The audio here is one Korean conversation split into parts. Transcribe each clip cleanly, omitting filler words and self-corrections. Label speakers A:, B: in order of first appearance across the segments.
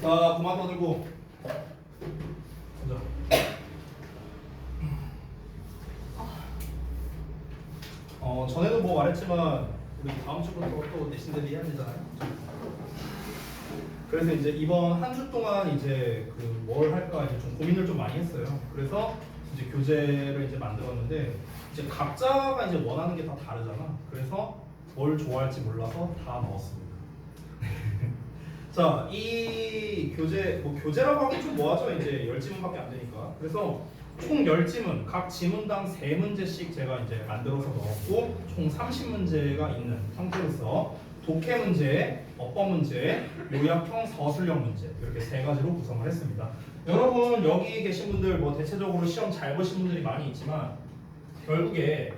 A: 자, 그만 떠들고. 자. 전에도 뭐 말했지만 우리 다음 주부터 또 내신들이 해야 되잖아요. 그래서 이제 이번 한 주 동안 이제 그 뭘 할까 이제 좀 고민을 좀 많이 했어요. 그래서 이제 교재를 이제 만들었는데 이제 각자가 이제 원하는 게 다 다르잖아. 그래서 뭘 좋아할지 몰라서 다 넣었습니다. 자, 이 교재 뭐 교재라고 하기 좀 뭐하죠? 이제 10지문밖에 안 되니까. 그래서 총 10지문, 각 지문당 3문제씩 제가 이제 만들어서 넣었고 총 30문제가 있는 형태로서 독해 문제, 어법 문제, 요약형 서술형 문제 이렇게 3가지로 구성을 했습니다. 여러분 여기 계신 분들 뭐 대체적으로 시험 잘 보신 분들이 많이 있지만 결국에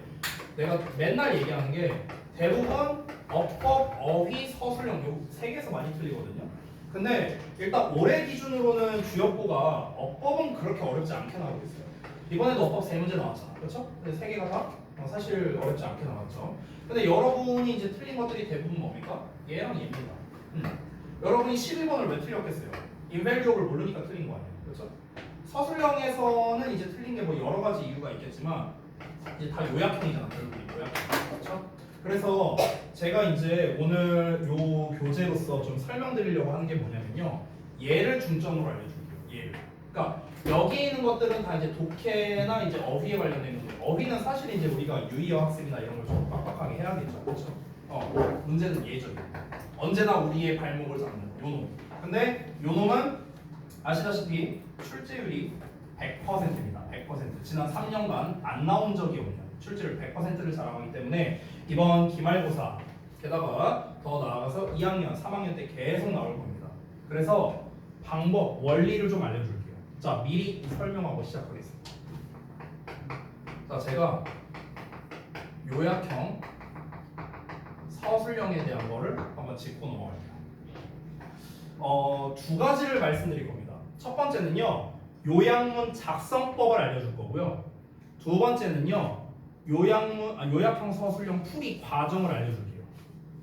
A: 내가 맨날 얘기하는 게 대부분 어법, 어휘, 서술형 요 3개에서 많이 틀리거든요. 근데 일단 올해 기준으로는 주역보가 어법은 그렇게 어렵지 않게 나오고 있어요. 이번에도 어법 3문제 나왔잖아. 그렇죠? 근데 3개가 다 사실 어렵지 않게 나왔죠. 근데 여러분이 이제 틀린 것들이 대부분 뭡니까? 얘랑 얘입니다. 여러분이 11번을 왜 틀렸겠어요? 인밸류업을 모르니까 틀린 거 아니에요. 그렇죠? 서술형에서는 이제 틀린 게 뭐 여러 가지 이유가 있겠지만 이제 다 요약형이잖아. 결국은 요약형. 그렇죠? 그래서 제가 이제 오늘 요 교재로서 좀 설명드리려고 하는 게 뭐냐면요. 얘를 중점으로 알려줄게요. 얘를. 그러니까 여기 있는 것들은 다 이제 독해나 이제 어휘에 관련된 거예요. 어휘는 사실 이제 우리가 유의어 학습이나 이런 걸 좀 빡빡하게 해야겠죠. 그렇죠? 문제는 예죠. 언제나 우리의 발목을 잡는 요놈. 근데 요놈은 아시다시피 출제율이 100%입니다. 100%. 지난 3년간 안 나온 적이 없는 출제율 100%를 자랑하기 때문에 이번 기말고사 게다가 더 나아가서 2학년, 3학년 때 계속 나올 겁니다. 그래서 방법, 원리를 좀 알려줄게요. 자, 미리 설명하고 시작하겠습니다. 자, 제가 요약형, 서술형에 대한 거를 한번 짚고 넘어갈게요. 두 가지를 말씀드릴 겁니다. 첫 번째는요, 요약문 작성법을 알려줄 거고요. 두 번째는요, 요약형 서술형 풀이 과정을 알려줄게요.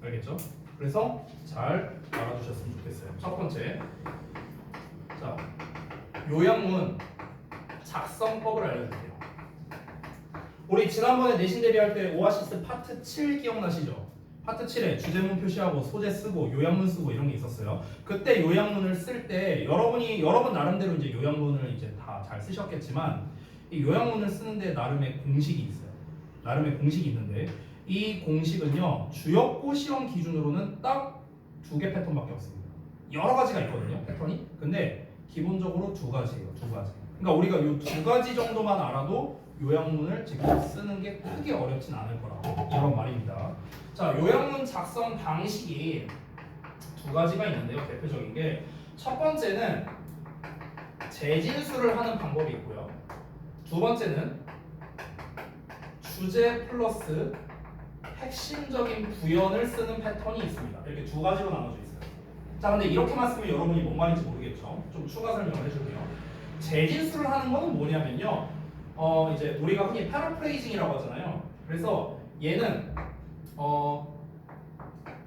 A: 알겠죠? 그래서 잘 알아두셨으면 좋겠어요. 첫 번째, 자, 요약문 작성법을 알려줄게요. 우리 지난번에 내신 대비할 때 오아시스 파트 7 기억나시죠? 파트 7에 주제문 표시하고 소재 쓰고 요약문 쓰고 이런 게 있었어요. 그때 요약문을 쓸 때 여러분 나름대로 이제 요약문을 이제 다 잘 쓰셨겠지만 이 요약문을 쓰는데 나름의 공식이 있어요. 나름의 공식이 있는데 이 공식은요 주역고 시험 기준으로는 딱 2개 패턴밖에 없습니다. 여러 가지가 있거든요 패턴이. 근데 기본적으로 2가지예요. 2가지. 그러니까 우리가 이 2가지 정도만 알아도 요약문을 직접 쓰는 게 크게 어렵진 않을 거라고 이런 말입니다. 자, 요약문 작성 방식이 2가지가 있는데요. 대표적인 게 첫 번째는 재진수를 하는 방법이 있고요. 두 번째는 주제 플러스 핵심적인 부연을 쓰는 패턴이 있습니다. 이렇게 2가지로 나눠져 있어요. 자, 근데 이렇게만 쓰면 여러분이 뭔 말인지 모르겠죠? 좀 추가 설명을 해줄게요. 재진수를 하는 거는 뭐냐면요. 이제 우리가 흔히 패러프레이징이라고 하잖아요. 그래서 얘는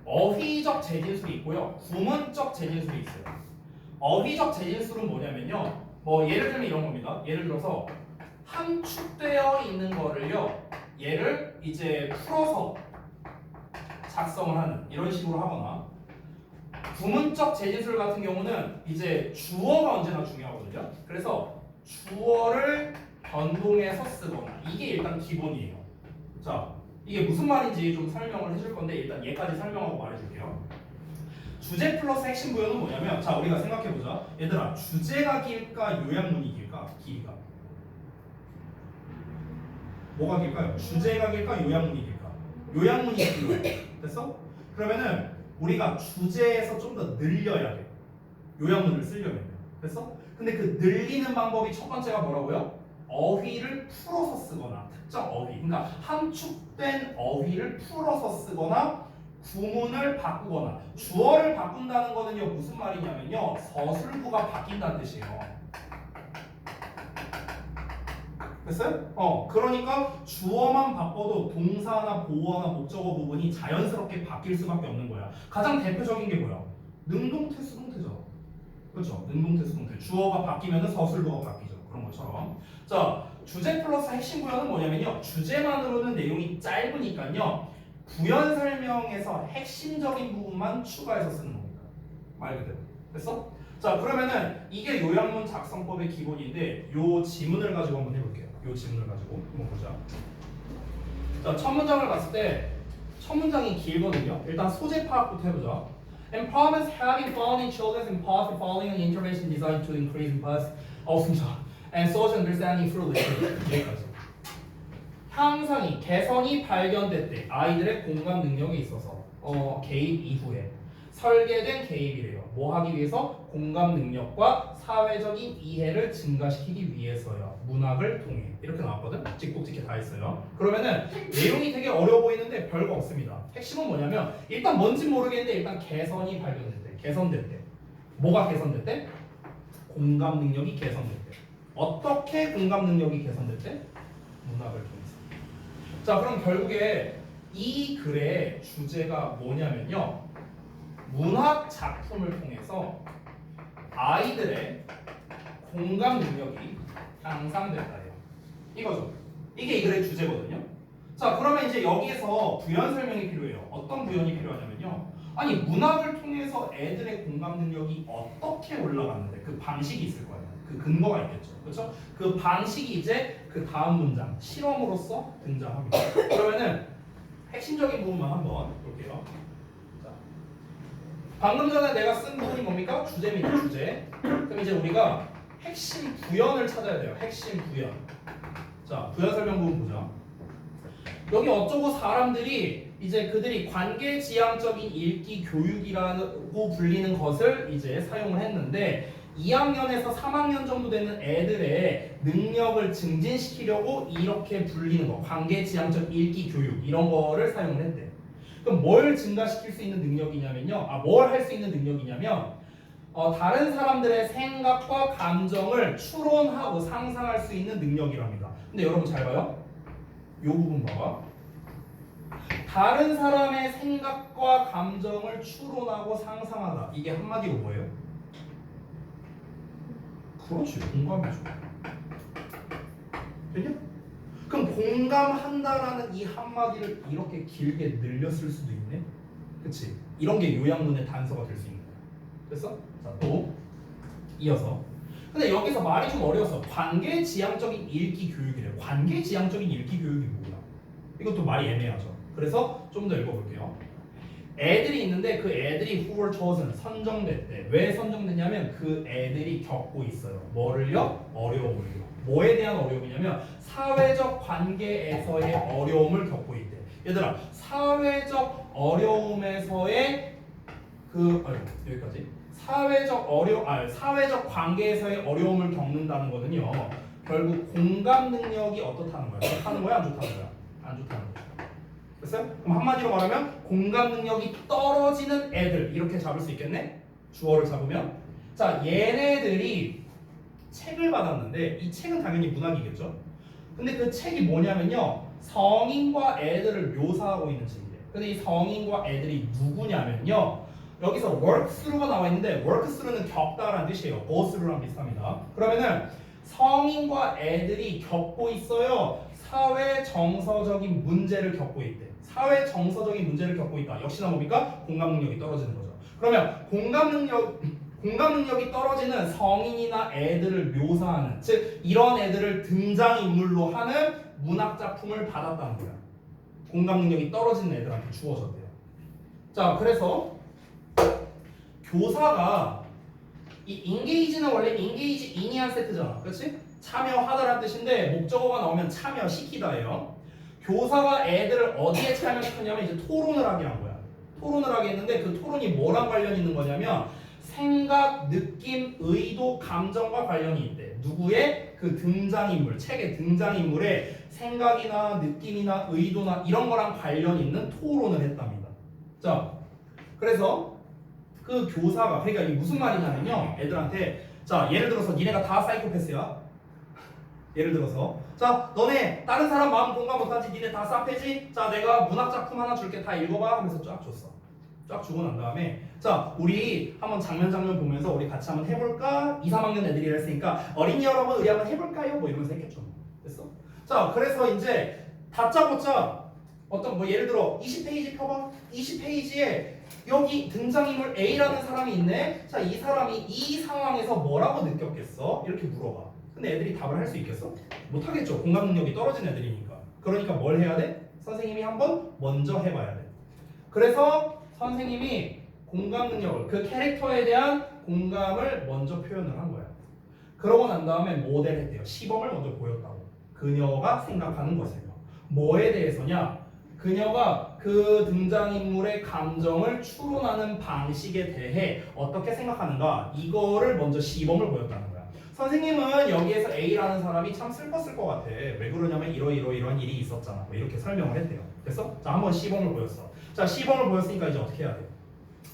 A: 어휘적 재진술이 있고요. 구문적 재진술이 있어요. 어휘적 재진술은 뭐냐면요. 뭐 예를 들면 이런 겁니다. 예를 들어서 함축되어 있는 거를요. 얘를 이제 풀어서 작성을 하는 이런 식으로 하거나 구문적 재진술 같은 경우는 이제 주어가 언제나 중요하거든요. 그래서 주어를 변동해서 쓰거나 이게 일단 기본이에요. 자, 이게 무슨 말인지 좀 설명을 해줄 건데 일단 얘까지 설명하고 말해줄게요. 주제 플러스 핵심 부여는 뭐냐면 자 우리가 생각해보자. 얘들아 주제가 길까 요약문이 길까? 길이가 뭐가 길까요? 주제가 길까 요약문이 길까? 요약문이 길어요. 됐어? 그러면은 우리가 주제에서 좀 더 늘려야 돼. 요약문을 쓰려면. 됐어? 근데 그 늘리는 방법이 첫 번째가 뭐라고요? 어휘를 풀어서 쓰거나 특정 어휘, 그러니까 함축된 어휘를 풀어서 쓰거나 구문을 바꾸거나 주어를 바꾼다는 거는요 무슨 말이냐면요 서술구가 바뀐다는 뜻이에요. 됐어요? 그러니까 주어만 바꿔도 동사나 보어나 목적어 부분이 자연스럽게 바뀔 수밖에 없는 거야. 가장 대표적인 게 뭐야? 능동태 수동태죠. 그렇죠? 능동태 수동태. 주어가 바뀌면 서술보가 바뀌죠. 그런 것처럼. 자, 주제 플러스 핵심 부연은 뭐냐면요. 주제만으로는 내용이 짧으니까요. 부연 설명에서 핵심적인 부분만 추가해서 쓰는 겁니다. 말 그대로. 됐어? 자, 그러면은 이게 요약문 작성법의 기본인데 요 지문을 가지고 한번 해볼게요. 요 지문을 가지고 한번 보자. 자, 첫 문장을 봤을 때 첫 문장이 길거든요. 일단 소재 파악부터 해보자. Empowerment having found in children's impulse following an intervention designed to increase impulse and social understanding through literature. 여기까지. 향상이 개선이 발견됐대. 아이들의 공감 능력에 있어서 개입 이후에 설계된 개입이래요. 뭐 하기 위해서? 공감 능력과 사회적인 이해를 증가시키기 위해서요. 문학을 통해. 이렇게 나왔거든. 찍찍찍게 다 있어요. 그러면은 내용이 되게 어려워 보이는데 별거 없습니다. 핵심은 뭐냐면 일단 뭔지 모르겠는데 일단 개선이 발견됐대. 개선됐대. 뭐가 개선됐대? 공감 능력이 개선됐대. 어떻게 공감 능력이 개선됐대? 문학을 통해서. 자, 그럼 결국에 이 글의 주제가 뭐냐면요. 문학 작품을 통해서 아이들의 공감 능력이 향상된다예요. 이거죠. 이게 이 글의 주제거든요. 자, 그러면 이제 여기에서 부연 설명이 필요해요. 어떤 부연이 필요하냐면요. 아니, 문학을 통해서 애들의 공감 능력이 어떻게 올라갔는데 그 방식이 있을 거예요. 그 근거가 있겠죠. 그렇죠? 그 방식이 이제 그 다음 문장 실험으로서 등장합니다. 그러면은 핵심적인 부분만 한번 볼게요. 방금 전에 내가 쓴 부분이 뭡니까? 주제입니다. 주제. 그럼 이제 우리가 핵심 부연을 찾아야 돼요. 핵심 부연. 자, 부연 설명 부분 보자. 여기 어쩌고 사람들이 이제 그들이 관계지향적인 읽기 교육이라고 불리는 것을 이제 사용을 했는데 2학년에서 3학년 정도 되는 애들의 능력을 증진시키려고 이렇게 불리는 거, 관계지향적 읽기 교육 이런 거를 사용을 했대. 그럼 뭘 증가시킬 수 있는 능력이냐면요. 뭘 할 수 있는 능력이냐면 다른 사람들의 생각과 감정을 추론하고 상상할 수 있는 능력이랍니다. 근데 여러분 잘 봐요. 요 부분 봐봐. 다른 사람의 생각과 감정을 추론하고 상상하다. 이게 한마디로 뭐예요? 그렇지, 공감이죠. 됐냐? 그럼 공감한다라는 이 한마디를 이렇게 길게 늘렸을 수도 있네. 그치? 이런 게 요약문의 단서가 될 수 있는 거야. 됐어? 자, 또 이어서. 근데 여기서 말이 좀 어려워서 관계지향적인 읽기 교육이래. 관계지향적인 읽기 교육이 뭐야? 이것도 말이 애매하죠. 그래서 좀 더 읽어볼게요. 애들이 있는데 그 애들이 who were chosen 선정됐대. 왜 선정됐냐면 그 애들이 겪고 있어요. 뭐를요? 어려움을요. 뭐에 대한 어려움이냐면 사회적 관계에서의 어려움을 겪고 있대. 얘들아, 사회적 어려움에서의 여기까지. 사회적 관계에서의 어려움을 겪는다는 거는요. 결국 공감 능력이 어떻다는 거야? 좋다는 거야? 안 좋다는 거야? 안 좋다는 거야. 됐어요? 그럼 한마디로 말하면 공감 능력이 떨어지는 애들 이렇게 잡을 수 있겠네? 주어를 잡으면 자, 얘네들이 책을 받았는데 이 책은 당연히 문학이겠죠? 근데 그 책이 뭐냐면요, 성인과 애들을 묘사하고 있는 책이에요. 근데 이 성인과 애들이 누구냐면요, 여기서 work through가 나와 있는데 work through는 겪다라는 뜻이에요. go through랑 비슷합니다. 그러면은 성인과 애들이 겪고 있어요. 사회 정서적인 문제를 겪고 있대. 사회 정서적인 문제를 겪고 있다. 역시나 뭡니까? 공감 능력이 떨어지는 거죠. 그러면 공감 능력이 떨어지는 성인이나 애들을 묘사하는, 즉 이런 애들을 등장인물로 하는 문학 작품을 받았다는 거야. 공감 능력이 떨어지는 애들한테 주어졌대요. 자, 그래서 교사가 이 engage는 원래 engage in이 한 세트잖아. 그렇지? 참여하다라는 뜻인데 목적어가 나오면 참여시키다예요. 교사가 애들을 어디에 참여시켰냐면 이제 토론을 하게 한 거야. 토론을 하게 했는데 그 토론이 뭐랑 관련이 있는 거냐면 생각, 느낌, 의도, 감정과 관련이 있대. 누구의? 그 등장인물, 책의 등장인물의 생각이나 느낌이나 의도나 이런 거랑 관련이 있는 토론을 했답니다. 자, 그래서 그 교사가, 그러니까 이게 무슨 말이냐면요, 애들한테 자, 예를 들어서 니네가 다 사이코패스야. 예를 들어서 자, 너네 다른 사람 마음 공감 못하지? 니네 다 쌍패지? 자, 내가 문학 작품 하나 줄게. 다 읽어봐 하면서 쫙 줬어. 쫙 주고 난 다음에 자 우리 한번 장면 보면서 우리 같이 한번 해볼까? 2, 3학년 애들이 했으니까 어린이 여러분 우리 한번 해볼까요? 뭐 이러면서 했겠죠. 됐어? 자 그래서 이제 다짜고짜 어떤 뭐 예를 들어 20페이지 펴봐. 20페이지에 여기 등장인물 A라는 사람이 있네. 자 이 사람이 이 상황에서 뭐라고 느꼈겠어? 이렇게 물어봐. 근데 애들이 답을 할 수 있겠어? 못하겠죠. 공감 능력이 떨어진 애들이니까. 그러니까 뭘 해야 돼? 선생님이 한번 먼저 해봐야 돼. 그래서 선생님이 공감 능력을 그 캐릭터에 대한 공감을 먼저 표현을 한 거야. 그러고 난 다음에 모델했대요. 시범을 먼저 보였다고. 그녀가 생각하는 것을요. 뭐에 대해서냐? 그녀가 그 등장인물의 감정을 추론하는 방식에 대해 어떻게 생각하는가? 이거를 먼저 시범을 보였다는 거야. 선생님은 여기에서 A라는 사람이 참 슬펐을 것 같아. 왜 그러냐면 이런 일이 있었잖아. 뭐 이렇게 설명을 했대요. 됐어? 자, 한번 시범을 보였어. 자, 시범을 보였으니까 이제 어떻게 해야 돼?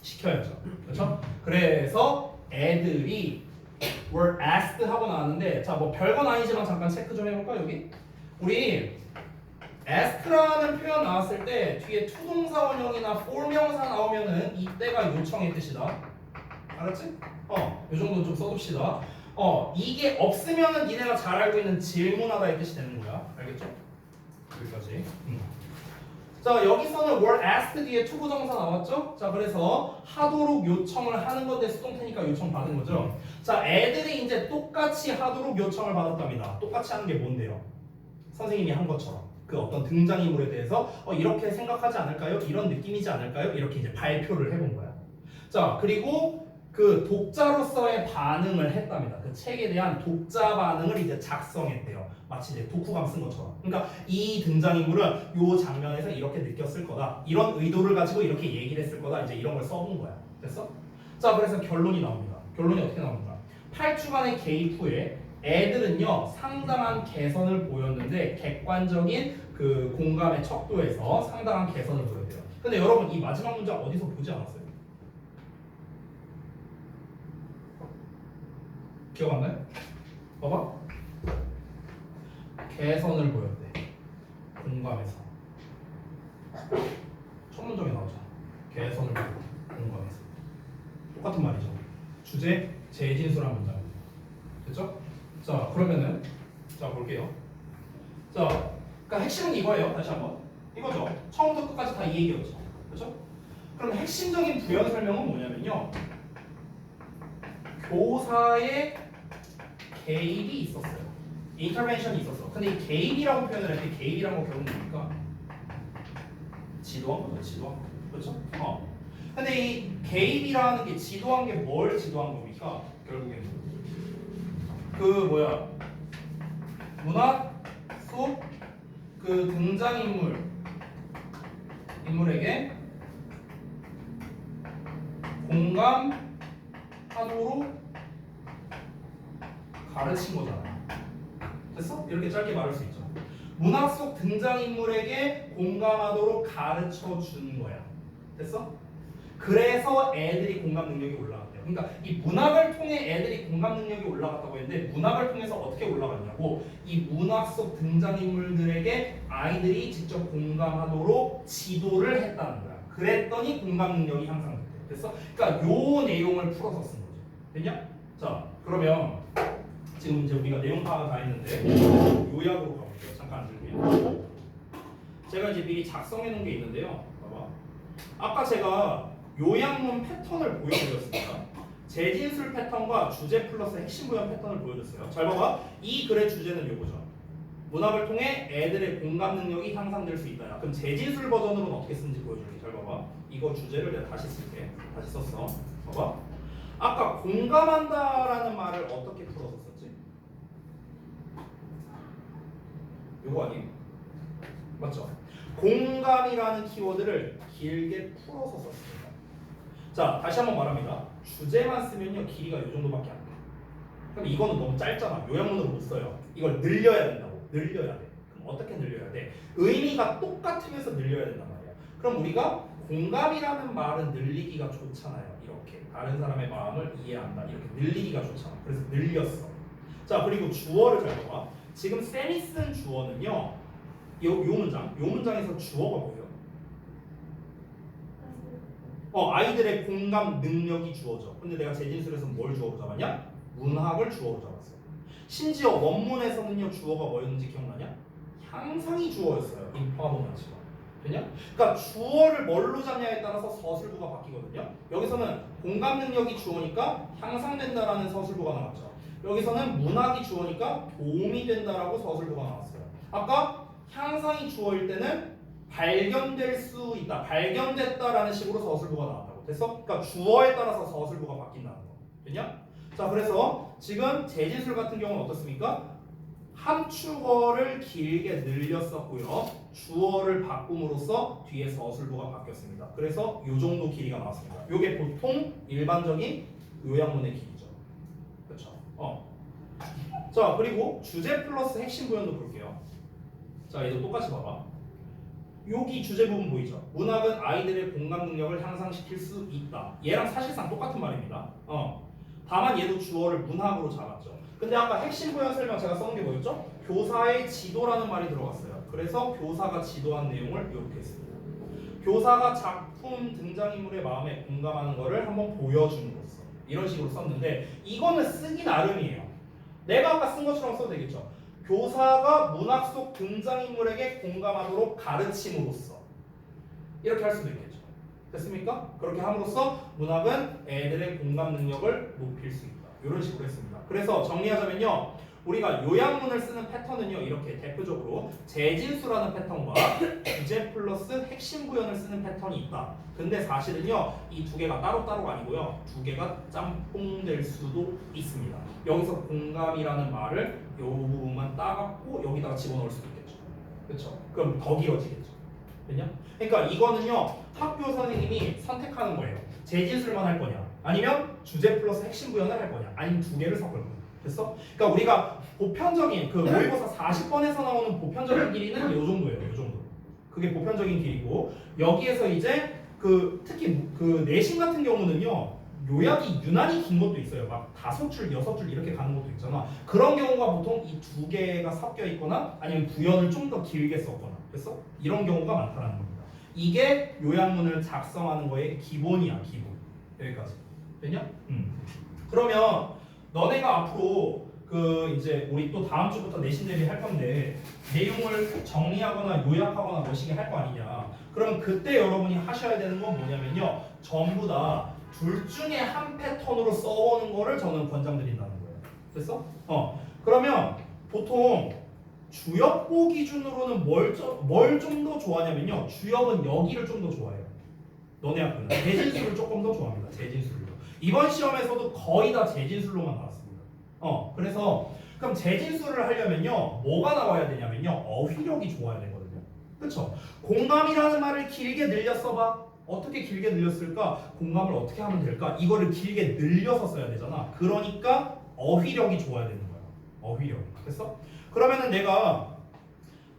A: 시켜야죠. 그렇죠? 그래서 애들이 were asked 하고 나왔는데 자, 뭐 별건 아니지만 잠깐 체크 좀 해볼까 여기? 우리 ask라는 표현 나왔을 때 뒤에 투동사 원형이나 for명사 나오면은 이때가 요청의 뜻이다. 알았지? 요 정도는 좀 써둡시다. 이게 없으면은 니네가 잘 알고 있는 질문하다의 뜻이 되는 거야. 알겠죠? 여기까지. 자 여기서는 were asked 뒤에 투부정사 나왔죠? 자 그래서 하도록 요청을 하는 건데 수동태니까 요청 받은 거죠. 자 애들이 이제 똑같이 하도록 요청을 받았답니다. 똑같이 하는 게 뭔데요? 선생님이 한 것처럼 그 어떤 등장인물에 대해서 이렇게 생각하지 않을까요? 이런 느낌이지 않을까요? 이렇게 이제 발표를 해본 거야. 자 그리고 그 독자로서의 반응을 했답니다. 그 책에 대한 독자 반응을 이제 작성했대요. 마치 이제 독후감 쓴 것처럼. 그러니까 이 등장인물은 이 장면에서 이렇게 느꼈을 거다. 이런 의도를 가지고 이렇게 얘기를 했을 거다. 이제 이런 걸 써본 거야. 됐어? 자 그래서 결론이 나옵니다. 결론이 어떻게 나옵니까? 8주간의 개입 후에 애들은요 상당한 개선을 보였는데 객관적인 그 공감의 척도에서 상당한 개선을 보였대요. 근데 여러분 이 마지막 문장 어디서 보지 않았어요? 기억 안 나요? 봐봐. 개선을 보였대. 공감에서. 첫 문장에 나오잖아. 개선을 보였대. 공감에서. 똑같은 말이죠. 주제 재진술한 문장입니다. 됐죠? 자 그러면은 자 볼게요. 자 그러니까 핵심은 이거예요. 다시 한번 이거죠. 처음부터 끝까지 다 이 얘기였죠. 그렇죠? 그럼 핵심적인 부연 설명은 뭐냐면요. 교사의 개입이 있었어요. 인터벤션이 있었어. 근데 이 개입이라고 표현을 할 때 개입이라는 거 결국 뭡니까? 지도한 거죠. 지도한 거. 그렇죠? 근데 이 개입이라는 게 지도한 게 뭘 지도한 겁니까? 결국에는 그 뭐야 문학 속 그 인물에게 공감하도록 가르친 거잖아. 됐어? 이렇게 짧게 말할 수 있죠. 문학 속 등장인물에게 공감하도록 가르쳐 준 거야. 됐어? 그래서 애들이 공감 능력이 올라갔대요. 그러니까 이 문학을 통해 애들이 공감 능력이 올라갔다고 했는데 문학을 통해서 어떻게 올라갔냐고 이 문학 속 등장인물들에게 아이들이 직접 공감하도록 지도를 했다는 거야. 그랬더니 공감 능력이 향상됐대. 됐어? 그러니까 요 내용을 풀어서 쓴 거지. 됐냐? 자, 그러면 지금 이제 우리가 내용 파악은 다 했는데 요약으로 가볼게요. 잠깐 앉을게요. 제가 이제 미리 작성해 놓은 게 있는데요. 봐봐. 아까 제가 요약문 패턴을 보여드렸습니다. 재진술 패턴과 주제 플러스 핵심 부연 패턴을 보여줬어요. 잘 봐봐. 이 글의 주제는 요거죠. 문학을 통해 애들의 공감 능력이 향상될 수 있다. 그럼 재진술 버전으로는 어떻게 쓰는지 보여줄게. 잘 봐봐. 이거 주제를 내가 다시 쓸게. 다시 썼어. 봐봐. 아까 공감한다라는 말을 어떻게 풀어서 썼지? 요거 아니? 맞죠? 공감이라는 키워드를 길게 풀어서 썼습니다. 자, 다시 한번 말합니다. 주제만 쓰면요 길이가 이 정도밖에 안 돼. 그럼 이거는 너무 짧잖아. 요약문으로 못 써요. 이걸 늘려야 된다고. 늘려야 돼. 그럼 어떻게 늘려야 돼? 의미가 똑같으면서 늘려야 된단 말이야. 그럼 우리가 공감이라는 말은 늘리기가 좋잖아요. 이렇게 다른 사람의 마음을 이해한다. 이렇게 늘리기가 좋잖아. 그래서 늘렸어. 자, 그리고 주어를 잘 봐봐. 지금 쌤이 쓴 주어는요. 요 문장에서 주어가 뭐예요? 아이들의 공감 능력이 주어져. 근데 내가 재진술에서 뭘 주어로 잡았냐? 문학을 주어로 잡았어. 심지어 원문에서는요 주어가 뭐였는지 기억나냐? 향상이 주어였어요. 인파모먼트가. 됐냐? 그러니까 주어를 뭘로 잡냐에 따라서 서술부가 바뀌거든요. 여기서는 공감 능력이 주어니까 향상된다라는 서술부가 나왔죠. 여기서는 문학이 주어니까 도움이 된다라고 서술부가 나왔어요. 아까 향상이 주어일 때는 발견될 수 있다, 발견됐다라는 식으로 서술부가 나왔다고. 됐어? 그러니까 주어에 따라서 서술부가 바뀐다는 거. 됐냐? 자, 그래서 지금 재진술 같은 경우는 어떻습니까? 함축어를 길게 늘렸었고요. 주어를 바꿈으로써 뒤에 서술부가 바뀌었습니다. 그래서 이 정도 길이가 나왔습니다. 이게 보통 일반적인 요약문의 길이죠. 그렇죠? 자, 그리고 주제 플러스 핵심 부연도 볼게요. 자, 얘도 똑같이 봐봐. 여기 주제 부분 보이죠? 문학은 아이들의 공감 능력을 향상시킬 수 있다. 얘랑 사실상 똑같은 말입니다. 다만 얘도 주어를 문학으로 잡았죠. 근데 아까 핵심 부연 설명 제가 써놓은 게 뭐였죠? 교사의 지도라는 말이 들어갔어요. 그래서 교사가 지도한 내용을 이렇게 했습니다. 교사가 작품 등장인물의 마음에 공감하는 것을 한번 보여줌으로써 이런 식으로 썼는데 이거는 쓰기 나름이에요. 내가 아까 쓴 것처럼 써도 되겠죠. 교사가 문학 속 등장인물에게 공감하도록 가르침으로써 이렇게 할 수도 있겠죠. 됐습니까? 그렇게 함으로써 문학은 애들의 공감 능력을 높일 수 있다. 이런 식으로 했습니다. 그래서 정리하자면요. 우리가 요약문을 쓰는 패턴은요. 이렇게 대표적으로 재진수라는 패턴과 주제 플러스 핵심 부연을 쓰는 패턴이 있다. 근데 사실은요. 이 두 개가 따로따로가 아니고요. 두 개가 짬뽕될 수도 있습니다. 여기서 공감이라는 말을 이 부분만 따갖고 여기다가 집어넣을 수도 있겠죠. 그렇죠? 그럼 더 길어지겠죠. 됐냐? 그러니까 이거는요. 학교 선생님이 선택하는 거예요. 재진술만 할 거냐 아니면 주제 플러스 핵심 부연을 할 거냐 아니면 두 개를 섞을 거냐. 됐어? 그러니까 우리가 보편적인 그 모의고사 40번에서 나오는 보편적인 길이는 이 정도예요. 이 정도. 그게 보편적인 길이고 여기에서 이제 특히 그 내신 같은 경우는요. 요약이 유난히 긴 것도 있어요. 막 5줄, 6줄 이렇게 가는 것도 있잖아. 그런 경우가 보통 이 두 개가 섞여 있거나 아니면 부연을 좀 더 길게 썼거나. 됐어? 이런 경우가 많다는 겁니다. 이게 요약문을 작성하는 거의 기본이야, 기본. 여기까지. 됐냐? 그러면 너네가 앞으로 이제 우리 또 다음 주부터 내신 대비 할 건데 내용을 정리하거나 요약하거나 뭐시기 할 거 아니냐. 그럼 그때 여러분이 하셔야 되는 건 뭐냐면요. 전부 다 둘 중에 한 패턴으로 써오는 거를 저는 권장드린다는 거예요. 됐어? 그러면 보통 주역보 기준으로는 뭘 좀 더 좋아하냐면요. 주역은 여기를 좀 더 좋아해요. 너네 학교는 재진술을 조금 더 좋아합니다. 재진술로. 이번 시험에서도 거의 다 재진술로만 나왔습니다. 그래서 그럼 재진술을 하려면요. 뭐가 나와야 되냐면요. 어휘력이 좋아야 되거든요. 그렇죠? 공감이라는 말을 길게 늘렸어 봐. 어떻게 길게 늘렸을까? 공감을 어떻게 하면 될까? 이거를 길게 늘려서 써야 되잖아. 그러니까 어휘력이 좋아야 되는 거야. 어휘력. 됐어? 그러면은 내가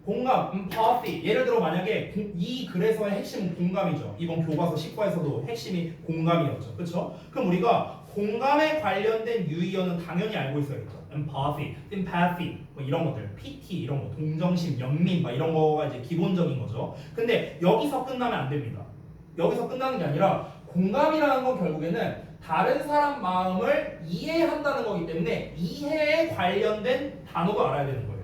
A: 공감, empathy. 예를 들어 만약에 이 글에서의 핵심은 공감이죠. 이번 교과서 10과에서도 핵심이 공감이었죠. 그렇죠? 그럼 우리가 공감에 관련된 유의어는 당연히 알고 있어야겠죠. empathy, sympathy 뭐 이런 것들, pity 이런 거, 동정심, 연민 막 이런 거가 이제 기본적인 거죠. 근데 여기서 끝나면 안 됩니다. 여기서 끝나는 게 아니라 공감이라는 건 결국에는 다른 사람 마음을 이해한다는 거기 때문에 이해에 관련된 단어도 알아야 되는 거예요.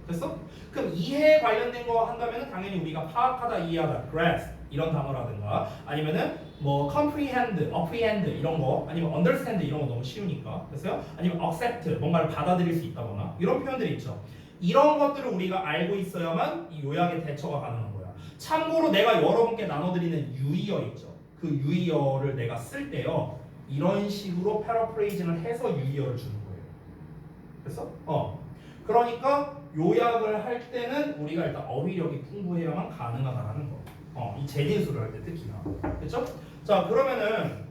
A: 됐어? 그럼 이해에 관련된 거 한다면 당연히 우리가 파악하다, 이해하다, grasp 이런 단어라든가 아니면은 뭐 comprehend, apprehend 이런 거 아니면 understand 이런 거 너무 쉬우니까 됐어요? 아니면 accept 뭔가를 받아들일 수 있다거나 이런 표현들이 있죠. 이런 것들을 우리가 알고 있어야만 이 요약의 대처가 가능한 거야. 참고로 내가 여러분께 나눠드리는 유의어 있죠. 그 유의어를 내가 쓸 때요. 이런 식으로 패러프레이징을 해서 유의어를 주는 거예요. 됐어? 그러니까 요약을 할 때는 우리가 일단 어휘력이 풍부해야만 가능하다는 거. 이 재진술을 할 때 특히나. 됐죠? 자, 그러면은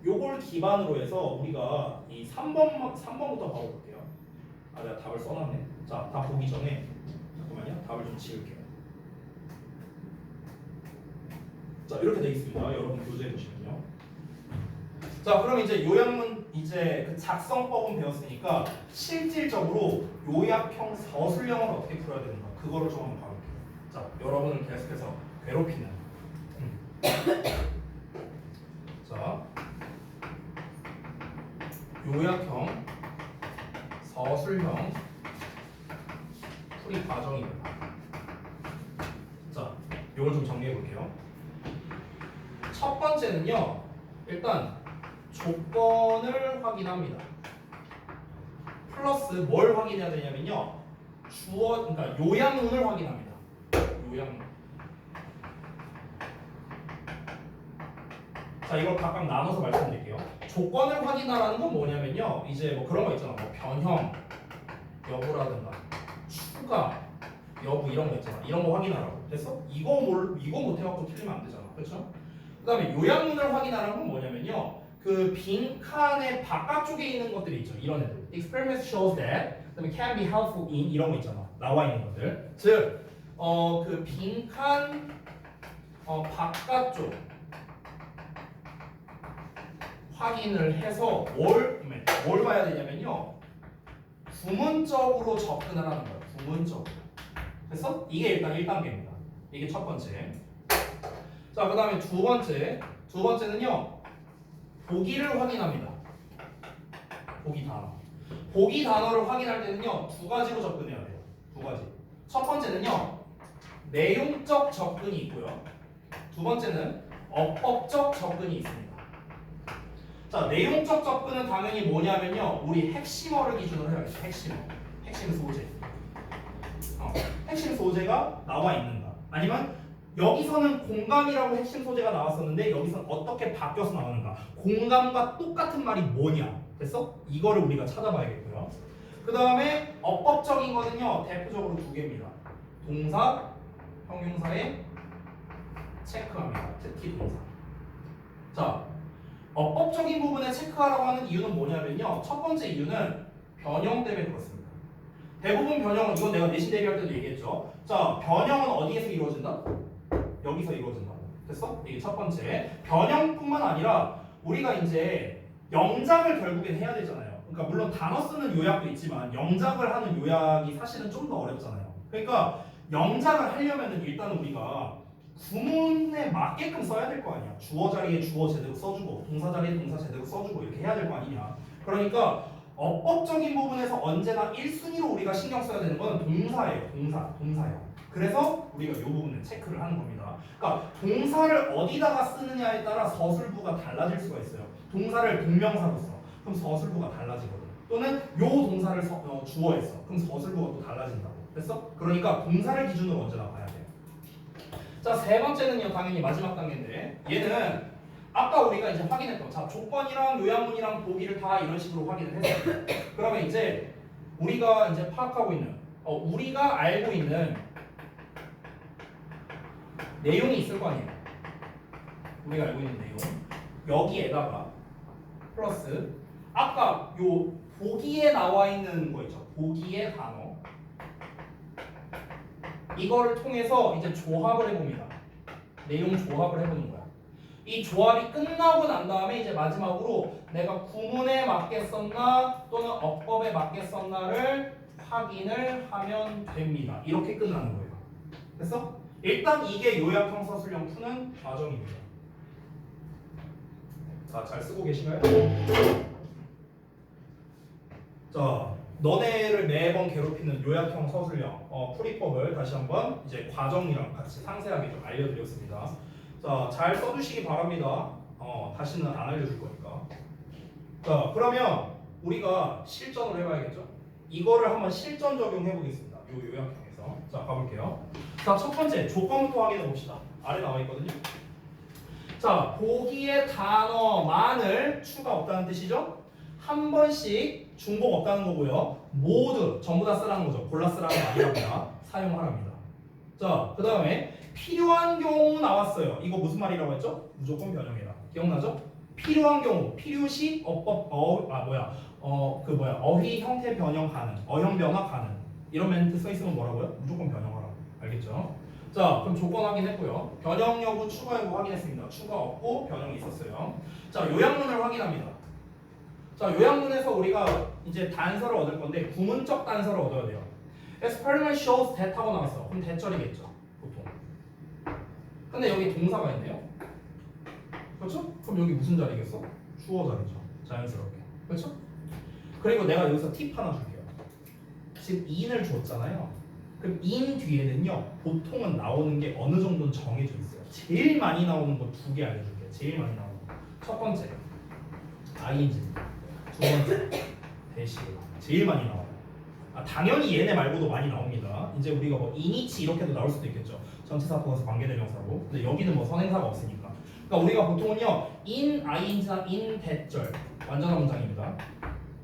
A: 요걸 기반으로 해서 우리가 이 3번부터 봐볼게요. 내가 답을 써놨네. 자, 답 보기 전에 잠깐만요. 답을 좀 지울게요. 자, 이렇게 되어 있습니다. 여러분 교재에 보시면요. 자, 그럼 이제 요약문 이제 그 작성법은 배웠으니까 실질적으로 요약형 서술형을 어떻게 풀어야 되는가 그거를 좀 한번 봐볼게요. 자, 여러분을 계속해서 괴롭히는 자, 요약형 서술형 풀이 과정입니다. 자, 이걸 좀 정리해 볼게요. 첫 번째는요, 일단 조건을 확인합니다. 플러스 뭘 확인해야 되냐면요, 그러니까 요약문을 확인합니다. 요약문. 자, 이걸 각각 나눠서 말씀드릴게요. 조건을 확인하라는 건 뭐냐면요, 이제 뭐 그런 거 있잖아. 뭐 변형 여부라든가 추가 여부 이런 거 있잖아. 이런 거 확인하라고. 됐어? 이거 못해갖고 틀리면 안 되잖아. 그렇죠? 그다음에 요약문을 확인하라는 건 뭐냐면요, 그 빈칸의 바깥쪽에 있는 것들이 있죠. 이런 애들. Experiment shows that. 그다음에 can be helpful in 이런 거 있잖아. 나와 있는 것들. 즉, 그 빈칸 바깥쪽 확인을 해서 뭘 봐야 되냐면요, 구문적으로 접근을 하는 거예요. 구문적으로. 됐어? 이게 일단 1단계입니다. 이게 첫 번째. 자, 그 다음에 두 번째는요, 보기를 확인합니다. 보기 단어. 보기 단어를 확인할 때는요, 두 가지로 접근해야 돼요. 두 가지. 첫 번째는요, 내용적 접근이 있고요. 두 번째는 어법적 접근이 있습니다. 자, 내용적 접근은 당연히 뭐냐면요, 우리 핵심어를 기준으로 해야겠죠. 핵심 소재. 핵심 소재가 나와 있는가. 아니면 여기서는 공감이라고 핵심 소재가 나왔었는데 여기서는 어떻게 바뀌어서 나오는가. 공감과 똑같은 말이 뭐냐. 됐어? 이거를 우리가 찾아봐야겠고요. 그 다음에 어법적인 거는요, 대표적으로 두 개입니다. 동사, 형용사에 체크합니다. 특히 동사. 자, 어법적인 부분에 체크하라고 하는 이유는 뭐냐면요, 첫 번째 이유는 변형 때문에 그렇습니다. 대부분 변형은, 이건 내가 내신 대비할 때도 얘기했죠. 자, 변형은 어디에서 이루어진다? 여기서 이루어진다. 됐어? 이게 첫 번째. 변형뿐만 아니라 우리가 이제 영작을 결국엔 해야 되잖아요. 그러니까 물론 단어 쓰는 요약도 있지만 영작을 하는 요약이 사실은 좀 더 어렵잖아요. 그러니까 영작을 하려면은 일단은 우리가 구문에 맞게끔 써야 될 거 아니야. 주어 자리에 주어 제대로 써주고 동사 자리에 동사 제대로 써주고 이렇게 해야 될 거 아니냐. 그러니까 어법적인 부분에서 언제나 1순위로 우리가 신경 써야 되는 건 동사예요. 동사예요. 그래서 우리가 이 부분을 체크를 하는 겁니다. 그러니까 동사를 어디다가 쓰느냐에 따라 서술부가 달라질 수가 있어요. 동사를 동명사로 써. 그럼 서술부가 달라지거든. 또는 요 동사를 주어에 써. 그럼 서술부가 또 달라진다고. 됐어? 그러니까 동사를 기준으로 언제나 봐야 돼요. 자, 세 번째는요, 당연히 마지막 단계인데, 얘는 아까 우리가 이제 확인했던, 자, 조건이랑 요약문이랑 보기를 다 이런 식으로 확인을 했어요. 그러면 이제 우리가 이제 파악하고 있는, 우리가 알고 있는 내용이 있을 거 아니에요. 우리가 알고 있는 내용. 여기에다가 플러스 아까 요 보기에 나와 있는 거 있죠. 보기의 단어. 이거를 통해서 이제 조합을 해봅니다. 내용 조합을 해보는 거야. 이 조합이 끝나고 난 다음에 이제 마지막으로 내가 구문에 맞게 썼나 또는 어법에 맞게 썼나를 확인을 하면 됩니다. 이렇게 끝나는 거예요. 됐어? 일단 이게 요약형 서술형 푸는 과정입니다. 자, 잘 쓰고 계신가요? 자, 너네를 매번 괴롭히는 요약형 서술형 풀이법을 다시 한번 이제 과정이랑 같이 상세하게 좀 알려드렸습니다. 자, 잘 써주시기 바랍니다. 다시는 안 알려줄 거니까. 자, 그러면 우리가 실전을 해봐야겠죠? 이거를 한번 실전 적용해 보겠습니다. 요 요약형에서. 자, 가볼게요. 자, 첫 번째 조건부터 확인해 봅시다. 아래 나와 있거든요. 자, 보기의 단어만을 추가 없다는 뜻이죠? 한 번씩 중복 없다는 거고요. 모두 전부 다 쓰라는 거죠. 골라 쓰라는 거 아니랍니다. 사용하랍니다. 자, 그 다음에 필요한 경우 나왔어요. 이거 무슨 말이라고 했죠? 무조건 변형이라. 기억나죠? 필요한 경우, 필요시 어휘 형태 변형 가능, 어형 변화 가능. 이런 멘트 써 있으면 뭐라고요? 무조건 변형하라고. 알겠죠? 자, 그럼 조건 확인했고요. 변형 여부, 추가 여부 확인했습니다. 추가 없고 변형이 있었어요. 자, 요약문을 확인합니다. 자, 요약문에서 우리가 이제 단서를 얻을 건데 구문적 단서를 얻어야 돼요. Experiment shows that 하고 나왔어. 그럼 대절이겠죠, 보통. 근데 여기 동사가 있네요. 그렇죠? 그럼 여기 무슨 자리겠어? 주어 자리죠. 자연스럽게. 그렇죠? 그리고 내가 여기서 팁 하나 줄게요. 지금 in을 줬잖아요. 그럼 in 뒤에는요 보통은 나오는 게 어느 정도는 정해져 있어요. 제일 많이 나오는 거 두 개 알려줄게요. 제일 많이 나오는 거. 첫 번째 ing, 두 번째 대시. 제일 많이 나와요. 당연히 얘네 말고도 많이 나옵니다. 이제 우리가 뭐 in이치 이렇게도 나올 수도 있겠죠. 전치사 플러스 관계대명사로. 근데 여기는 뭐 선행사가 없으니까. 그러니까 우리가 보통은요 in ing나 in 대절 완전한 문장입니다.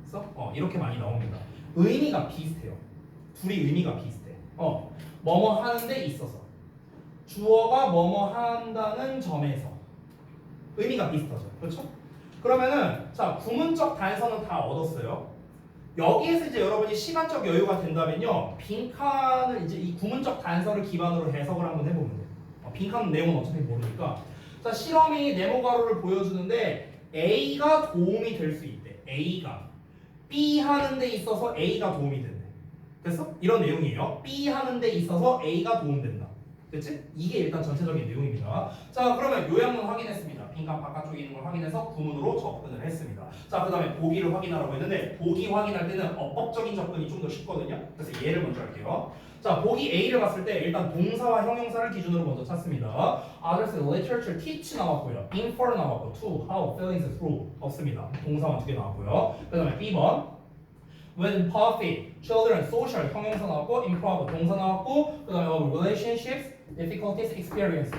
A: 그래서 이렇게 많이 나옵니다. 의미가 비슷해요. 둘이 의미가 비슷해. 뭐뭐 하는 데 있어서 주어가 뭐뭐 한다는 점에서 의미가 비슷하죠. 그렇죠? 그러면은 자 구문적 단서는 다 얻었어요. 여기에서 이제 여러분이 시간적 여유가 된다면요 빈칸을 이제 이 구문적 단서를 기반으로 해석을 한번 해보면 돼요. 빈칸 내용은 어차피 모르니까 자 실험이 네모 가로를 보여주는데 A가 도움이 될 수 있대. A가 B 하는 데 있어서 A가 도움이 된대. 됐어? 이런 내용이에요. B 하는 데 있어서 A가 도움된다. 됐지? 이게 일단 전체적인 내용입니다. 자 그러면 요약문 확인했습니다. 빈칸 바깥쪽에 있는 걸 확인해서 구문으로 접근을 했습니다. 자 그 다음에 보기를 확인하라고 했는데 보기 확인할 때는 어법적인 접근이 좀 더 쉽거든요. 그래서 얘를 먼저 할게요. 자 보기 A를 봤을 때 일단 동사와 형용사를 기준으로 먼저 찾습니다. Others literature teach 나왔고요. infer 나왔고 to, how, feelings, through 없습니다. 동사만 두 개 나왔고요. 그 다음에 B번 when perfect, children, social 형용사 나왔고 improve 동사 나왔고 그 다음에 relationships, difficulties,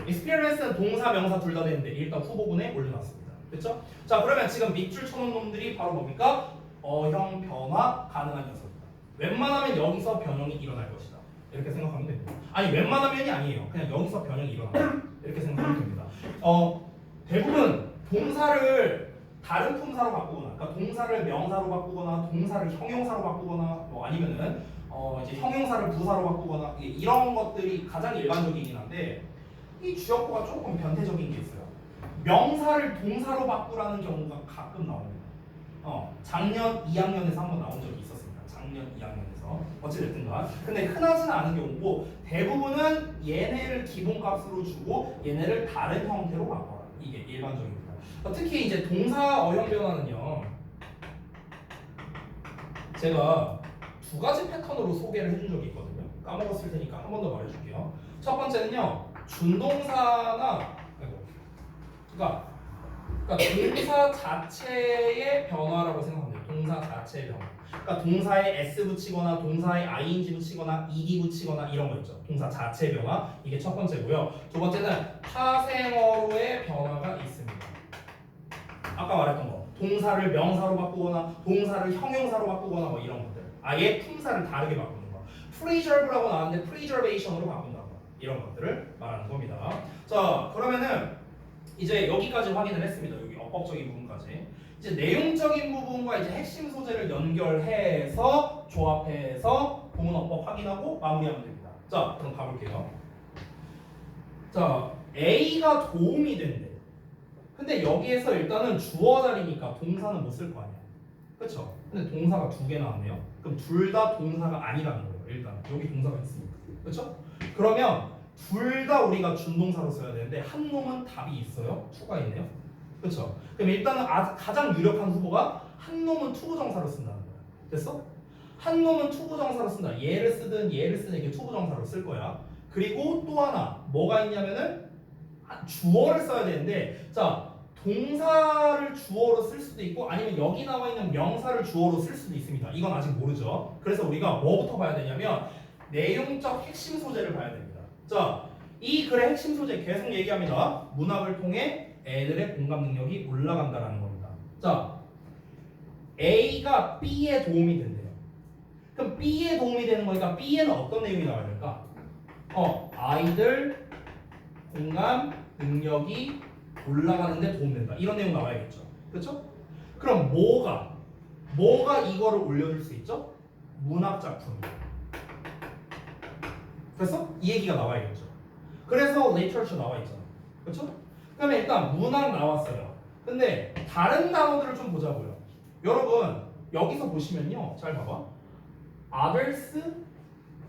A: experience는 동사, 명사 둘 다 되는데 일단 후보군에 올려놨습니다. 그렇죠? 자 그러면 지금 밑줄 쳐놓은 놈들이 바로 뭡니까? 어형 변화 가능한 녀석이다. 웬만하면 여기서 변형이 일어날 것이다. 이렇게 생각하면 됩니다. 아니 웬만하면이 아니에요. 그냥 여기서 변형이 일어난다. 이렇게 생각하면 됩니다. 대부분 동사를 다른 품사로 바꾸거나, 그러니까 동사를 명사로 바꾸거나, 동사를 형용사로 바꾸거나, 뭐 아니면은 이제 형용사를 부사로 바꾸거나 이런 것들이 가장 일반적이긴 한데 이 주역구가 조금 변태적인 게 있어요. 명사를 동사로 바꾸라는 경우가 가끔 나옵니다. 작년 2학년에서 한번 나온 적이 있었습니다. 작년 2학년에서 어찌됐든가. 근데 흔하지는 않은 경우고 대부분은 얘네를 기본값으로 주고 얘네를 다른 형태로 바꿔라. 이게 일반적입니다. 특히 이제 동사 어형 변화는요. 제가 두 가지 패턴으로 소개를 해준 적이 있거든요. 까먹었을 테니까 한 번 더 말해줄게요. 첫 번째는요. 준동사나 그러니까 동사 자체의 변화라고 생각하면 돼요. 동사 자체의 변화. 그러니까 동사에 s 붙이거나 동사에 ing 붙이거나 ed 붙이거나 이런 거 있죠. 동사 자체 변화. 이게 첫 번째고요. 두 번째는 타생어로의 변화가 있습니다. 아까 말했던 거. 동사를 명사로 바꾸거나 동사를 형용사로 바꾸거나 뭐 이런 것들. 아예 품사를 다르게 바꾸는 거. preserve라고 나왔는데 preservation으로 바꾼다고. 이런 것들을 말하는 겁니다. 자, 그러면은 이제 여기까지 확인을 했습니다. 여기 어법적인 부분까지. 이제 내용적인 부분과 이제 핵심 소재를 연결해서 조합해서 구문어법 확인하고 마무리하면 됩니다. 자, 그럼 가볼게요. 자, A가 도움이 된대. 근데 여기에서 일단은 주어 자리니까 동사는 못 쓸 거 아니야. 그쵸? 근데 동사가 두 개 나왔네요. 그럼 둘 다 동사가 아니라는 거예요. 일단 여기 동사가 있으니까. 그쵸? 그러면 둘 다 우리가 준동사로 써야 되는데 한 놈은 답이 있어요. 투가 있네요. 그렇죠? 그럼 일단은 가장 유력한 후보가 한 놈은 투부정사로 쓴다는 거야. 됐어? 한 놈은 투부정사로 쓴다. 얘를 쓰든 이게 투부정사로 쓸 거야. 그리고 또 하나 뭐가 있냐면은 주어를 써야 되는데 자 동사를 주어로 쓸 수도 있고 아니면 여기 나와 있는 명사를 주어로 쓸 수도 있습니다. 이건 아직 모르죠. 그래서 우리가 뭐부터 봐야 되냐면 내용적 핵심 소재를 봐야 됩니다. 자, 이 글의 핵심 소재 계속 얘기합니다. 문학을 통해 애들의 공감 능력이 올라간다라는 겁니다. 자, A가 B에 도움이 된대요. 그럼 B에 도움이 되는 거니까 B에는 어떤 내용이 나와야 될까? 아이들 공감 능력이 올라가는데 도움된다. 이런 내용 나와야겠죠. 그렇죠? 그럼 뭐가 이거를 올려줄 수 있죠? 문학 작품이요. 그래서 이 얘기가 나와야겠죠. 그래서 literature 나와 있잖아. 그렇죠? 그러면 일단 문학 나왔어요. 근데 다른 단어들을 좀 보자고요. 여러분 여기서 보시면요. 잘 봐봐. others,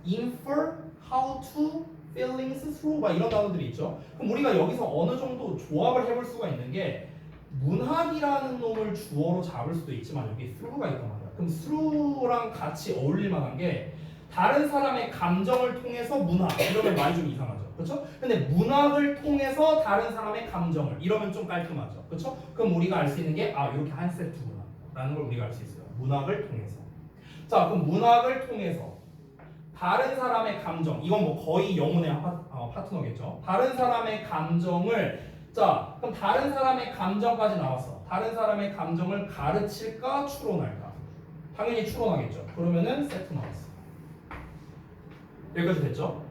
A: infer, how to, feelings through 막 이런 단어들이 있죠. 그럼 우리가 여기서 어느 정도 조합을 해볼 수가 있는 게 문학이라는 놈을 주어로 잡을 수도 있지만 여기 through가 있단 말이야. 그럼 through랑 같이 어울릴 만한 게 다른 사람의 감정을 통해서 문학 이러면 말이 좀 이상하죠. 그렇죠? 근데 문학을 통해서 다른 사람의 감정을 이러면 좀 깔끔하죠. 그렇죠? 그럼 우리가 알 수 있는 게 이렇게 한 세트구나 라는 걸 우리가 알 수 있어요. 문학을 통해서. 자, 그럼 문학을 통해서 다른 사람의 감정, 이건 뭐 거의 영혼의 파트너겠죠. 다른 사람의 감정을, 자, 그럼 다른 사람의 감정까지 나왔어. 다른 사람의 감정을 가르칠까 추론할까? 당연히 추론하겠죠. 그러면은 세트 나왔어. 여기까지 됐죠?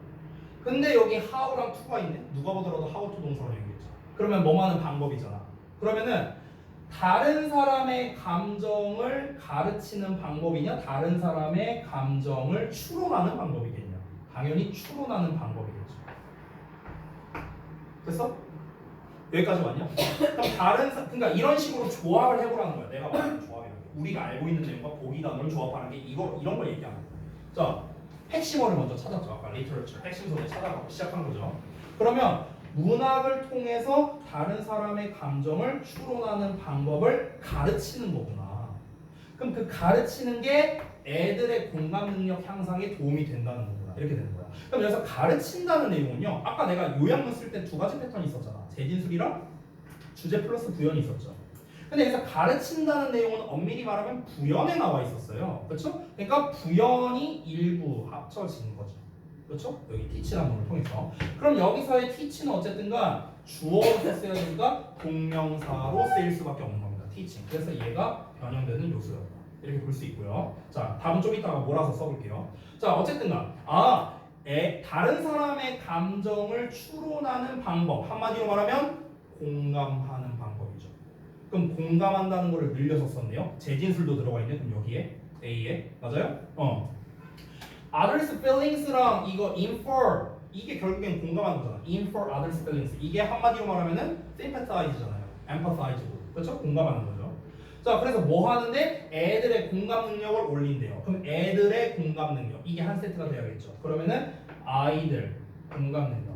A: 근데 여기 how랑 to가 있네. 누가 보더라도 how to 동사로 얘기했죠. 그러면 뭐뭐 하는 방법이잖아. 그러면은 다른 사람의 감정을 가르치는 방법이냐, 다른 사람의 감정을 추론하는 방법이겠냐? 당연히 추론하는 방법이겠죠. 됐어? 여기까지 왔냐? 그럼 그러니까 이런 식으로 조합을 해보라는 거야. 내가 말하는 조합이라는 게. 우리가 알고 있는 내용과 보기 단어를 조합하는 게 이런 걸 얘기하는 거야. 자, 핵심어를 먼저 찾았죠. 아까 리터러처 핵심서를 찾아가고 시작한 거죠. 그러면 문학을 통해서 다른 사람의 감정을 추론하는 방법을 가르치는 거구나. 그럼 그 가르치는 게 애들의 공감 능력 향상에 도움이 된다는 거구나. 이렇게 되는 거야. 그럼 여기서 가르친다는 내용은요. 아까 내가 요약문 쓸 때 두 가지 패턴이 있었잖아. 재진술이랑 주제 플러스 부연이 있었죠. 근데 여기서 가르친다는 내용은 엄밀히 말하면 부연에 나와 있었어요. 그렇죠? 그러니까 부연이 일부 합쳐진 거죠. 그렇죠? 여기 teach라는 걸 통해서. 그럼 여기서의 teach는 어쨌든가 주어로 썼어야 되니까 동명사로 쓰일 수밖에 없는 겁니다. teaching. 그래서 얘가 변형되는 요소였다. 이렇게 볼 수 있고요. 자, 답은 좀 이따가 몰아서 써볼게요. 자, 어쨌든가 다른 사람의 감정을 추론하는 방법. 한마디로 말하면 공감하는 방법이죠. 그럼 공감한다는 거를 늘려서 썼네요. 재진술도 들어가 있네. 그럼 여기에 A에 맞아요? Others feelings랑 이거 infer 이게 결국엔 공감하는 거잖아. infer others feelings 이게 한마디로 말하면은 sympathize잖아요. empathize고 그렇죠? 공감하는 거죠. 자, 그래서 뭐 하는데 애들의 공감 능력을 올린대요. 그럼 애들의 공감 능력 이게 한 세트가 돼야겠죠. 그러면은 아이들 공감 능력.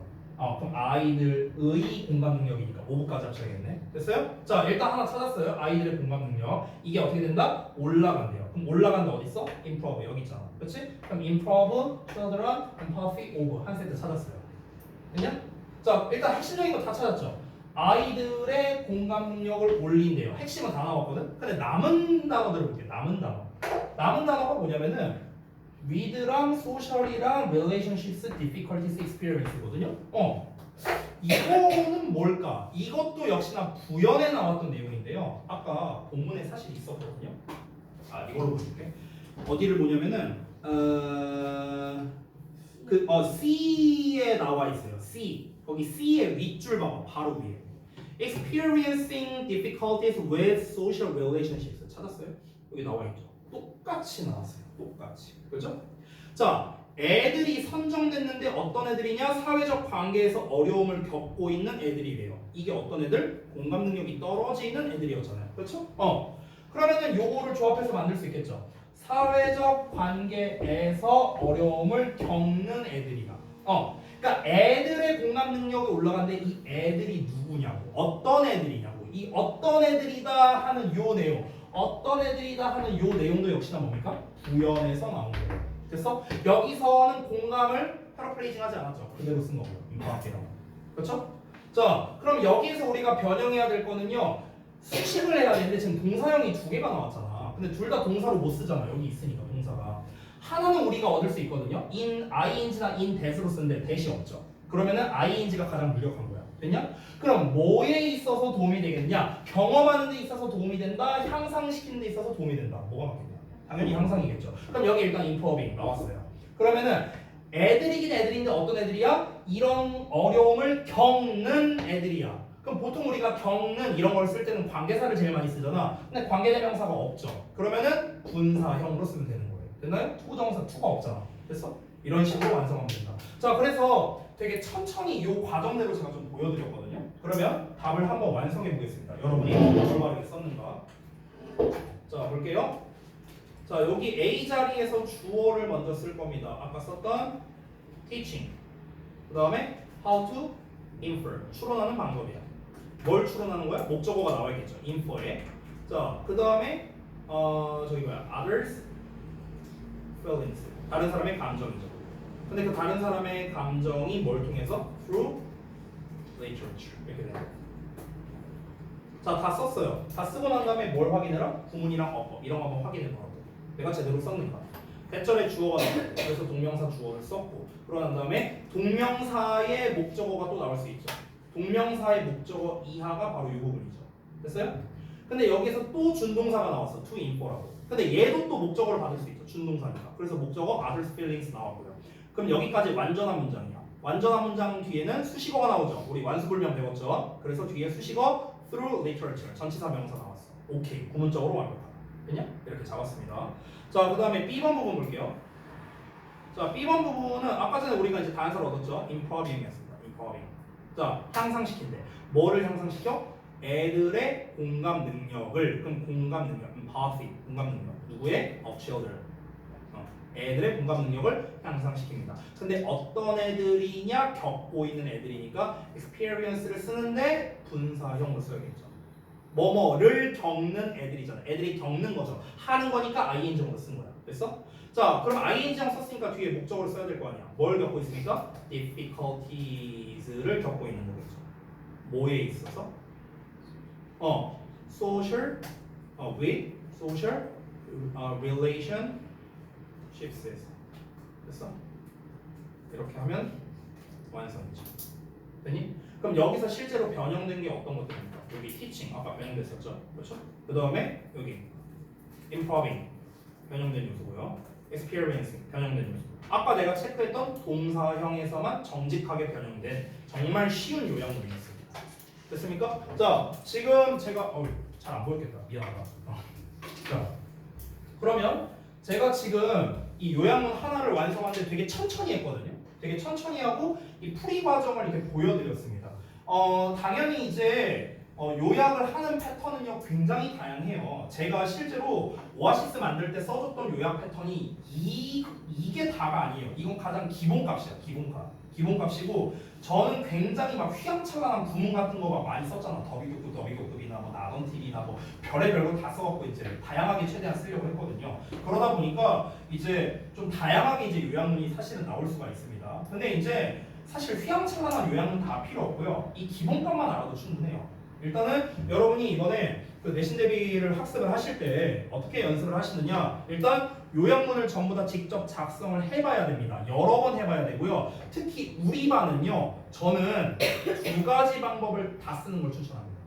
A: 그럼 아이들의 공감 능력이니까 5부까지 합쳐야겠네. 됐어요? 자, 일단 하나 찾았어요. 아이들의 공감 능력. 이게 어떻게 된다? 올라간대요. 그럼 올라간다 어디 있어? improve 여기 있잖아. 그렇지? 그럼 improve, children, empathy, over 한 세트 찾았어요. 됐냐? 자, 일단 핵심적인 거 다 찾았죠. 아이들의 공감 능력을 올린대요. 핵심은 다 나왔거든. 근데 남은 단어들을 볼게요. 남은 단어가 뭐냐면은 with랑 social이랑 relationships, difficulties, experience거든요. 이거는 뭘까? 이것도 역시나 부연에 나왔던 내용인데요. 아까 본문에 사실 있었거든요. 이걸로 보여줄게. 어디를 보냐면은 C에 나와 있어요. C 거기 C의 윗줄 봐봐. 바로 위에. Experiencing difficulties with social relationships 찾았어요? 여기 나와 있죠. 똑같이 나왔어요. 똑같이. 그렇죠? 자, 애들이 선정됐는데 어떤 애들이냐? 사회적 관계에서 어려움을 겪고 있는 애들이래요. 이게 어떤 애들? 공감 능력이 떨어지는 애들이었잖아요. 그렇죠? 그러면은 요거를 조합해서 만들 수 있겠죠. 사회적 관계에서 어려움을 겪는 애들이다. 그러니까 애들의 공감 능력이 올라가는데 이 애들이 누구냐고, 어떤 애들이냐고, 이 어떤 애들이다 하는 요 내용, 어떤 애들이다 하는 요 내용도 역시나 뭡니까? 부연에서 나온 거예요. 됐어? 여기서는 공감을 패러프레이징 하지 않았죠. 그대로 쓴 거고요. 인과학계랑. 그렇죠? 자, 그럼 여기에서 우리가 변형해야 될 거는요. 수식을 해야 되는데 지금 동사형이 두 개가 나왔잖아. 근데 둘 다 동사로 못 쓰잖아. 여기 있으니까 동사가. 하나는 우리가 얻을 수 있거든요. ing나 in that으로 쓰는데 that이 없죠. 그러면은 ing가 가장 무력한 거야. 됐냐? 그럼 뭐에 있어서 도움이 되겠냐? 경험하는 데 있어서 도움이 된다. 향상시키는 데 있어서 도움이 된다. 뭐가 맞겠냐? 당연히 향상이겠죠. 그럼 여기 일단 improving 나왔어요. 그러면은 애들이긴 애들인데 어떤 애들이야? 이런 어려움을 겪는 애들이야. 그럼 보통 우리가 겪는 이런 걸 쓸 때는 관계사를 제일 많이 쓰잖아. 근데 관계대명사가 없죠. 그러면은 분사형으로 쓰면 되는 거예요. 됐나요? 투부정사 투가 없잖아. 됐어? 이런 식으로 완성하면 된다. 자, 그래서 되게 천천히 이 과정대로 제가 좀 보여드렸거든요. 그러면 답을 한번 완성해 보겠습니다. 여러분이 올바르게 썼는가? 자, 볼게요. 자, 여기 A 자리에서 주어를 먼저 쓸 겁니다. 아까 썼던 teaching. 그 다음에 how to infer 추론하는 방법이야. 뭘 추론하는 거야? 목적어가 나와 있겠죠. infer에. 자, 그 다음에 저기 뭐야? others feelings. 다른 사람의 감정이죠. 근데 그 다른 사람의 감정이 뭘 통해서? through literature. 이렇게 되는 거야. 자, 다 썼어요. 다 쓰고 난 다음에 뭘 확인해라? 구문이랑 어법 이런 거 한번 확인해 보라고. 내가 제대로 썼는가? 대절에 주어가 나와요. 그래서 동명사 주어를 썼고, 그러고 난 다음에 동명사의 목적어가 또 나올 수 있죠. 동명사의 목적어 이하가 바로 이 부분이죠. 됐어요? 근데 여기서 또 준동사가 나왔어. to info라고. 근데 얘도 또 목적어를 받을 수 있죠. 준동사니까. 그래서 목적어 others feelings 나왔고요. 그럼 여기까지 완전한 문장이야. 완전한 문장 뒤에는 수식어가 나오죠. 우리 완수불명 배웠죠. 그래서 뒤에 수식어 through literature 전치사 명사 나왔어. 오케이. 구문적으로 완벽하다. 됐냐? 이렇게 잡았습니다. 자, 그 다음에 B번 부분 볼게요. 자, B번 부분은 아까 전에 우리가 이제 단서를 얻었죠. improving이었습니다. improving. 자, 향상시킨대. 뭐를 향상시켜? 애들의 공감 능력을. 그럼 공감 능력, empathy, 공감 능력. 누구의? of children. 애들의 공감 능력을 향상시킵니다. 근데 어떤 애들이냐? 겪고 있는 애들이니까 experience를 쓰는데 분사형으로 써야겠죠. 뭐뭐를 겪는 애들이잖아. 애들이 겪는 거죠. 하는 거니까 ing형으로 쓴 거야. 됐어? 자, 그럼 ing형 썼으니까 뒤에 목적어를 써야 될 거 아니야. 뭘 겪고 있습니까? difficulties를 겪고 있는 거겠죠. 뭐에 있어서? social, with social relationships. 됐어? 이렇게 하면 완성이죠. 됐니? 그럼 여기서 실제로 변형된 게 어떤 것들입니까? 여기 teaching 아까 변형됐었죠, 그렇죠? 그 다음에 여기 improving 변형된 요소고요. experiencing 변형된 요소. 아까 내가 체크했던 동사형에서만 정직하게 변형된 정말 쉬운 요약문이었습니다. 됐습니까? 자, 지금 제가 잘 안 보였겠다. 미안하다. 자, 그러면 제가 지금 이 요약문 하나를 완성하는데 되게 천천히 했거든요. 되게 천천히 하고 이 풀이 과정을 이렇게 보여드렸습니다. 당연히 이제 요약을 하는 패턴은요 굉장히 다양해요. 제가 실제로 오아시스 만들 때 써줬던 요약 패턴이 이게 다가 아니에요. 이건 가장 기본값이야. 기본값이고 저는 굉장히 막 휘황찬란한 구문 같은 거 막 많이 썼잖아. 더비교급이나 뭐 나던팁이나 뭐 별의별 거 다 써갖고 이제 다양하게 최대한 쓰려고 했거든요. 그러다 보니까 이제 좀 다양하게 이제 요약문이 사실은 나올 수가 있습니다. 근데 이제 사실 휘황찬란한 요약문 다 필요 없고요. 이 기본값만 알아도 충분해요. 일단은 여러분이 이번에 그 내신 대비를 학습을 하실 때 어떻게 연습을 하시느냐, 일단 요약문을 전부 다 직접 작성을 해봐야 됩니다. 여러 번 해봐야 되고요. 특히 우리 반은요, 저는 두 가지 방법을 다 쓰는 걸 추천합니다.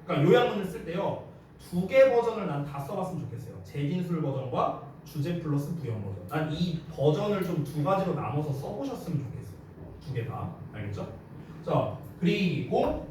A: 그러니까 요약문을 쓸 때요, 두 개 버전을 난 다 써봤으면 좋겠어요. 재진술 버전과 주제 플러스 부연 버전. 난 이 버전을 좀 두 가지로 나눠서 써보셨으면 좋겠어요. 두 개 다. 알겠죠? 자, 그리고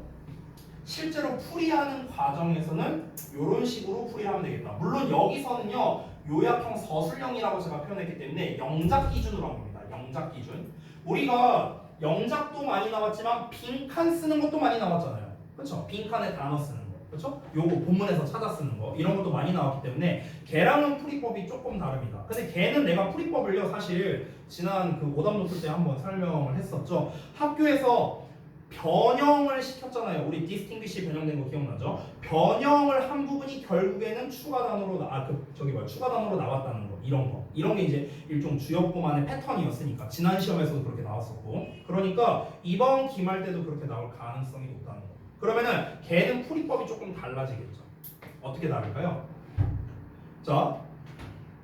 A: 실제로 풀이하는 과정에서는 이런 식으로 풀이하면 되겠다. 물론 여기서는요 요약형 서술형이라고 제가 표현했기 때문에 영작 기준으로 한 겁니다. 영작 기준. 우리가 영작도 많이 나왔지만 빈칸 쓰는 것도 많이 나왔잖아요. 그렇죠? 빈칸에 단어 쓰는 거. 그렇죠? 요거 본문에서 찾아 쓰는 거 이런 것도 많이 나왔기 때문에 걔랑은 풀이법이 조금 다릅니다. 근데 걔는 내가 풀이법을요 사실 지난 그 오답 노트 때 한번 설명을 했었죠. 학교에서 변형을 시켰잖아요. 우리 distinguish 변형된 거 기억나죠? 변형을 한 부분이 결국에는 추가 단어로 추가 단어로 나왔다는 거. 이런 게 이제 일종 주역보만의 패턴이었으니까 지난 시험에서도 그렇게 나왔었고, 그러니까 이번 기말 때도 그렇게 나올 가능성이 높다는 거. 그러면은 걔는 풀이법이 조금 달라지겠죠. 어떻게 다를까요? 자,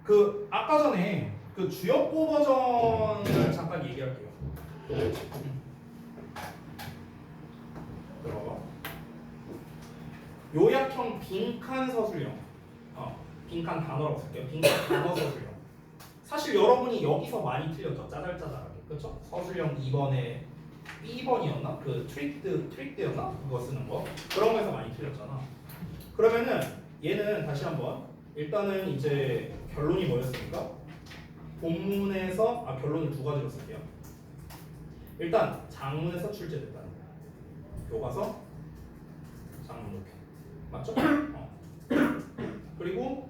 A: 그 아까 전에 그 주역보 버전을 잠깐 얘기할게요. 요약형 빈칸 서술형, 빈칸 단어라고 쓸게요. 빈칸 단어 서술형. 사실 여러분이 여기서 많이 틀렸죠. 짜잘짜잘하게, 그렇죠? 서술형 2번에 B번이었나? 그 트릭드였나? 그거 쓰는 거 그런 거에서 많이 틀렸잖아. 그러면은 얘는 다시 한번 일단은 이제 결론이 뭐였습니까? 본문에서 결론을 두 가지로 쓸게요. 일단 장문에서 출제됐다는 거. 교과서 장문 이렇게. 맞죠? 그리고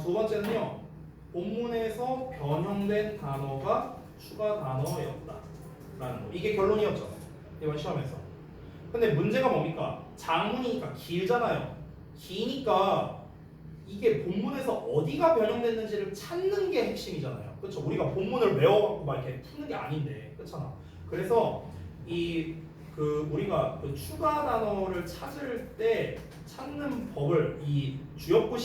A: 두 번째는요. 본문에서 변형된 단어가 추가 단어였다 거. 이게 결론이었죠. 이번 시험에서. 근데 문제가 뭡니까? 장문이니까 길잖아요. 기니까 이게 본문에서 어디가 변형됐는지를 찾는 게 핵심이잖아요. 그렇죠? 우리가 본문을 외워갖고 막 이렇게 푸는 게 아닌데, 그렇잖아. 그래서 우리가 그 추가 단어를 찾을 때 찾는 법을 이 주역구